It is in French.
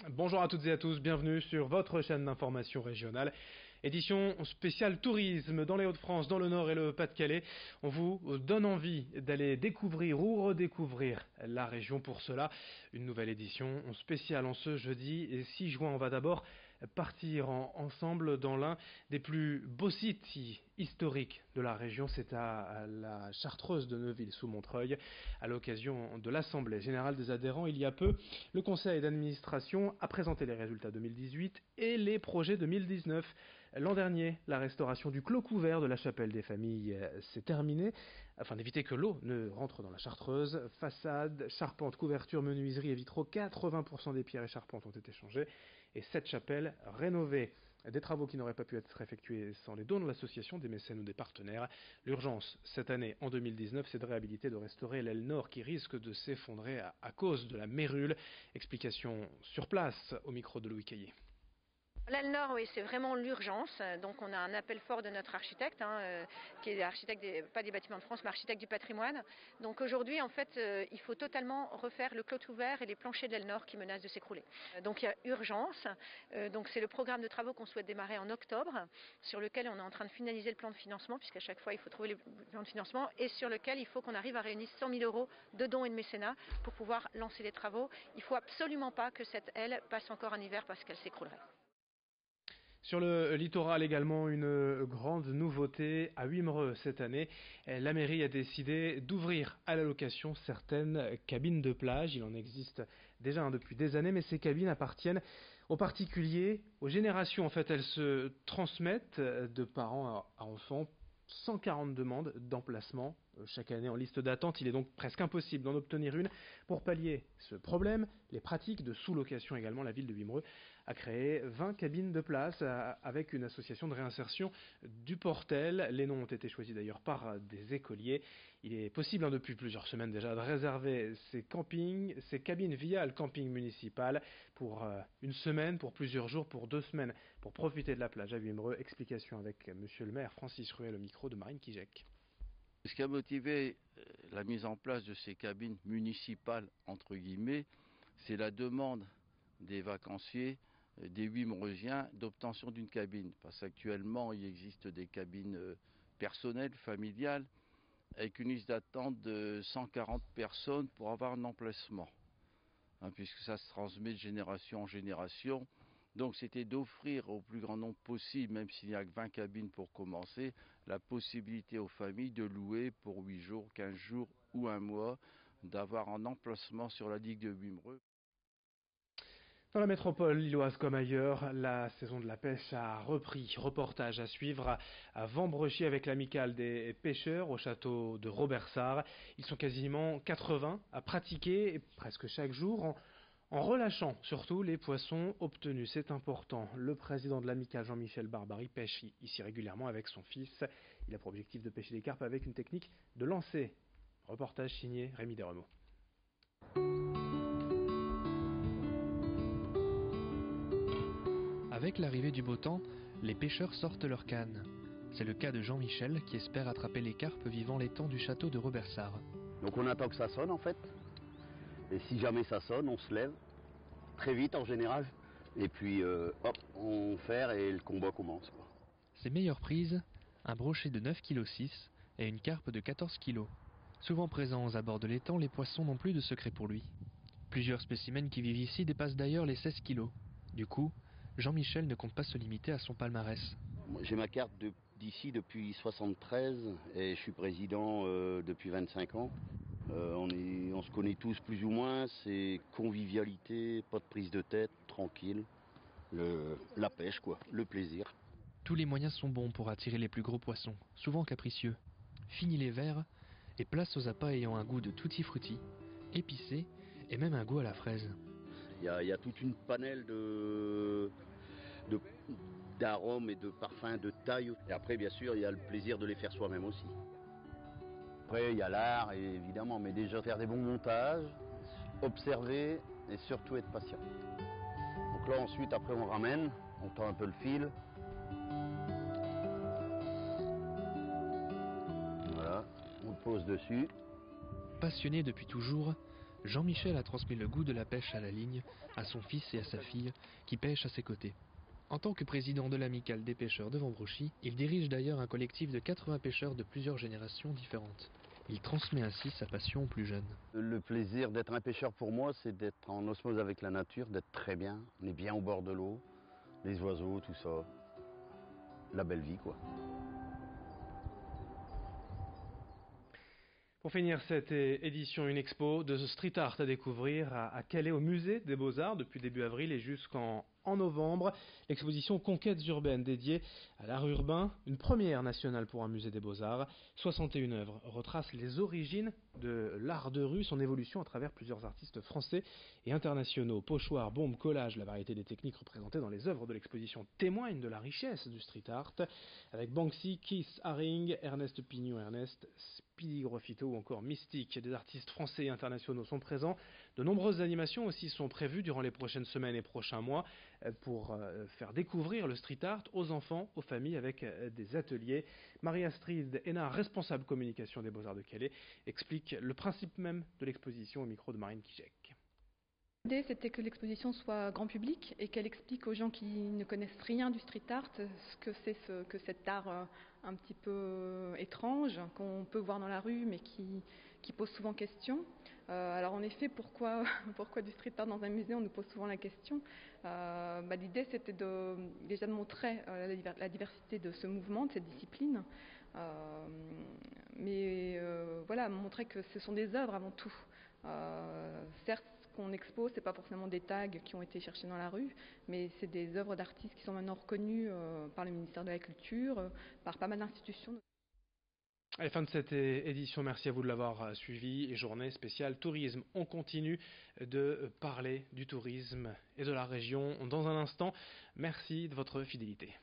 Bonjour à toutes et à tous, bienvenue sur votre chaîne d'information régionale. Édition spéciale tourisme dans les Hauts-de-France, dans le Nord et le Pas-de-Calais. On vous donne envie d'aller découvrir ou redécouvrir la région. Pour cela, une nouvelle édition spéciale en ce jeudi 6 juin. On va d'abord partir ensemble dans l'un des plus beaux sites historiques de la région. C'est à la Chartreuse de Neuville-sous-Montreuil. À l'occasion de l'Assemblée générale des adhérents, il y a peu, le conseil d'administration a présenté les résultats 2018 et les projets 2019. L'an dernier, la restauration du clos couvert de la chapelle des familles s'est terminée, afin d'éviter que l'eau ne rentre dans la Chartreuse. Façade, charpente, couverture, menuiserie et vitraux, 80% des pierres et charpentes ont été changées et 7 chapelles rénovées. Des travaux qui n'auraient pas pu être effectués sans les dons de l'association, des mécènes ou des partenaires. L'urgence, cette année, en 2019, c'est de réhabiliter, de restaurer l'aile nord qui risque de s'effondrer à cause de la mérule. Explication sur place au micro de Louis Caillé. L'aile nord, oui, c'est vraiment l'urgence. Donc on a un appel fort de notre architecte, qui est architecte pas des bâtiments de France, mais architecte du patrimoine. Donc aujourd'hui, en fait, il faut totalement refaire le clos ouvert et les planchers de l'aile nord qui menacent de s'écrouler. Donc il y a urgence. Donc c'est le programme de travaux qu'on souhaite démarrer en octobre, sur lequel on est en train de finaliser le plan de financement, puisqu'à chaque fois il faut trouver le plan de financement, et sur lequel il faut qu'on arrive à réunir 100 000 euros de dons et de mécénat pour pouvoir lancer les travaux. Il ne faut absolument pas que cette aile passe encore un hiver parce qu'elle s'écroulerait. Sur le littoral également, une grande nouveauté à Wimereux cette année. La mairie a décidé d'ouvrir à la location certaines cabines de plage. Il en existe déjà depuis des années, mais ces cabines appartiennent aux particuliers, aux générations. En fait, elles se transmettent de parents à enfants. 140 demandes d'emplacement chaque année en liste d'attente. Il est donc presque impossible d'en obtenir une. Pour pallier ce problème, les pratiques de sous-location également, la ville de Wimereux a créé 20 cabines de place avec une association de réinsertion du Portel. Les noms ont été choisis d'ailleurs par des écoliers. Il est possible depuis plusieurs semaines déjà de réserver ces cabines via le camping municipal pour une semaine, pour plusieurs jours, pour 2 semaines, pour profiter de la plage à Wimereux. Explication avec monsieur le maire Francis Ruel, le micro de Marine Kijek. Ce qui a motivé la mise en place de ces cabines municipales, entre guillemets, c'est la demande des vacanciers, des Wimereusiens, d'obtention d'une cabine. Parce qu'actuellement, il existe des cabines personnelles, familiales, avec une liste d'attente de 140 personnes pour avoir un emplacement, puisque ça se transmet de génération en génération. Donc c'était d'offrir au plus grand nombre possible, même s'il n'y a que 20 cabines pour commencer, la possibilité aux familles de louer pour 8 jours, 15 jours ou un mois, d'avoir un emplacement sur la digue de Wimereux. Dans la métropole lilloise comme ailleurs, la saison de la pêche a repris. Reportage à suivre à Vambrechy avec l'amicale des pêcheurs au château de Robersart. Ils sont quasiment 80 à pratiquer presque chaque jour en relâchant surtout les poissons obtenus. C'est important. Le président de l'amicale, Jean-Michel Barbary, pêche ici régulièrement avec son fils. Il a pour objectif de pêcher des carpes avec une technique de lancer. Reportage signé Rémi Desremeaux. Avec l'arrivée du beau temps, les pêcheurs sortent leurs cannes. C'est le cas de Jean-Michel qui espère attraper les carpes vivant l'étang du château de Robersart. Donc on attend que ça sonne en fait. Et si jamais ça sonne, on se lève très vite en général. Et puis hop, on ferre et le combat commence, quoi. Ses meilleures prises, un brochet de 9,6 kg et une carpe de 14 kg. Souvent présents à bord de l'étang, les poissons n'ont plus de secret pour lui. Plusieurs spécimens qui vivent ici dépassent d'ailleurs les 16 kg. Du coup, Jean-Michel ne compte pas se limiter à son palmarès. J'ai ma carte d'ici depuis 73 et je suis président depuis 25 ans. On se connaît tous plus ou moins, c'est convivialité, pas de prise de tête, tranquille. La pêche quoi, le plaisir. Tous les moyens sont bons pour attirer les plus gros poissons, souvent capricieux. Fini les verres et place aux appâts ayant un goût de tutti frutti, épicé et même un goût à la fraise. Il y a toute une panelle d'arômes et de parfums, de taille. Et après, bien sûr, il y a le plaisir de les faire soi-même aussi. Après, il y a l'art, évidemment, mais déjà faire des bons montages, observer et surtout être patient. Donc là, ensuite, après, on ramène, on tend un peu le fil. Voilà, on pose dessus. Passionné depuis toujours, Jean-Michel a transmis le goût de la pêche à la ligne à son fils et à sa fille, qui pêchent à ses côtés. En tant que président de l'amicale des pêcheurs de Vambrochy, il dirige d'ailleurs un collectif de 80 pêcheurs de plusieurs générations différentes. Il transmet ainsi sa passion aux plus jeunes. Le plaisir d'être un pêcheur pour moi, c'est d'être en osmose avec la nature, d'être très bien. On est bien au bord de l'eau, les oiseaux, tout ça. La belle vie, quoi. Pour finir cette édition, une expo de street art à découvrir à Calais au musée des Beaux-Arts depuis début avril et jusqu'en novembre. L'exposition Conquêtes urbaines dédiée à l'art urbain, une première nationale pour un musée des Beaux-Arts. 61 œuvres retracent les origines de l'art de rue, son évolution à travers plusieurs artistes français et internationaux. Pochoirs, bombes, collages, la variété des techniques représentées dans les œuvres de l'exposition témoignent de la richesse du street art. Avec Banksy, Keith Haring, Ernest Pignon-Ernest, Speedy Graffito ou encore Mystique, des artistes français et internationaux sont présents. De nombreuses animations aussi sont prévues durant les prochaines semaines et prochains mois pour faire découvrir le street art aux enfants, aux familles avec des ateliers. Marie-Astrid Hénard, responsable communication des Beaux-Arts de Calais, explique le principe même de l'exposition au micro de Marine Kijek. L'idée, c'était que l'exposition soit grand public et qu'elle explique aux gens qui ne connaissent rien du street art ce que c'est que cet art un petit peu étrange qu'on peut voir dans la rue mais qui pose souvent question. Alors en effet, pourquoi du street art dans un musée? On nous pose souvent la question. L'idée, c'était déjà de montrer la diversité de ce mouvement, de cette discipline. Voilà, montrer que ce sont des œuvres avant tout. Certes, ce qu'on expose, c'est pas forcément des tags qui ont été cherchés dans la rue, mais c'est des œuvres d'artistes qui sont maintenant reconnues par le ministère de la Culture, par pas mal d'institutions. À la fin de cette édition, merci à vous de l'avoir suivi. Et journée spéciale tourisme. On continue de parler du tourisme et de la région dans un instant. Merci de votre fidélité.